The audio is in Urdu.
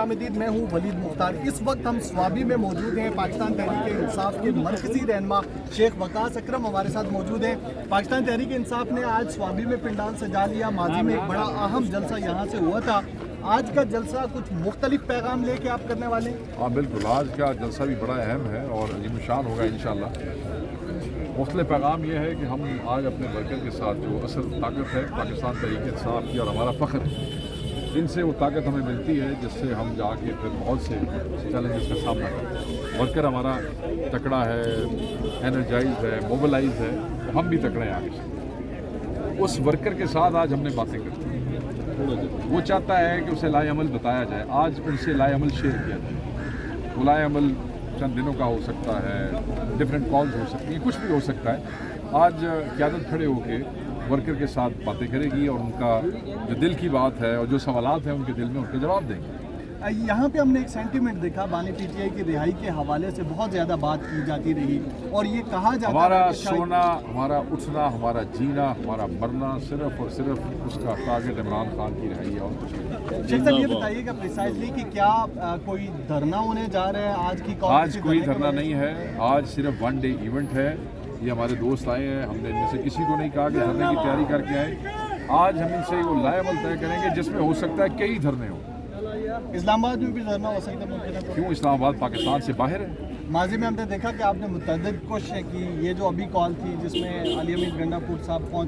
مدید میں ہوں ولید مختار. اس وقت ہم سوابی میں موجود ہیں. پاکستان تحریک انصاف کے مرکزی رہنما شیخ وقاص اکرم ہمارے ساتھ موجود ہیں. پاکستان تحریک انصاف نے آج سوابی میں پنڈال سجا لیا. ماضی میں ایک بڑا اہم جلسہ یہاں سے ہوا تھا. آج کا جلسہ کچھ مختلف پیغام لے کے آپ کرنے والے ہیں؟ ہاں بالکل، آج کا جلسہ بھی بڑا اہم ہے اور عظیم شان ہوگا انشاءاللہ. مختلف پیغام یہ ہے کہ ہم آج اپنے ورکر کے ساتھ جو اصل طاقت ہے پاکستان تحریک انصاف کی اور ہمارا فخر ہے، ان سے وہ طاقت ہمیں ملتی ہے جس سے ہم جا کے پھر بہت سے چیلنجز کا سامنا کرتے ہیں. ورکر ہمارا تکڑا ہے، انرجائز ہے، موبلائز ہے، ہم بھی تکڑے ہیں آگے سے. اس ورکر کے ساتھ آج ہم نے باتیں کرتی ہیں. وہ چاہتا ہے کہ اسے لائے عمل بتایا جائے. آج ان سے لائے عمل شیئر کیا جائے. وہ لائے عمل چند دنوں کا ہو سکتا ہے، ڈفرینٹ کالز ہو سکتی ہیں، کچھ بھی ہو سکتا ہے. آج قیادت کھڑے ہو کے ورکر کے ساتھ باتیں کرے گی اور ان کا جو دل کی بات ہے اور جو سوالات ہیں ان کے دل میں ان کے جواب دیں گے. یہاں پہ ہم نے ایک سینٹیمنٹ دیکھا، بانی پی ٹی آئی کی رہائی کے حوالے سے بہت زیادہ بات کی جاتی رہی اور یہ کہا جاتا ہمارا ہے کہ سونا، ہمارا اٹھنا، ہمارا جینا، ہمارا مرنا صرف اور صرف اس کا ٹارگٹ عمران خان کی رہائی ہے اور کچھ نہیں. شیخ صاحب یہ بتائیے کہ پریسائزلی کہ کیا کوئی دھرنا ہونے جا رہا ہے آج کی کال؟ آج کوئی دھرنا نہیں ہے، آج صرف ون ڈے ایونٹ ہے. یہ ہمارے دوست آئے ہیں، ہم نے ان میں سے کسی کو نہیں کہا کہ دھرنے کی تیاری کر کے آئے. آج ہم ان سے وہ لائے عمل طے کریں گے جس میں ہو سکتا ہے کئی دھرنے ہوں. اسلام آباد میں بھی دھرنا ہو سکتا ہے ممکن ہے؟ کیوں؟ اسلام آباد پاکستان سے باہر ہے. ماضی میں ہم نے دیکھا کہ آپ نے متعدد کوششیں کی. یہ جو ابھی کال تھی جس میں علی امین گنڈا پور صاحب پہنچ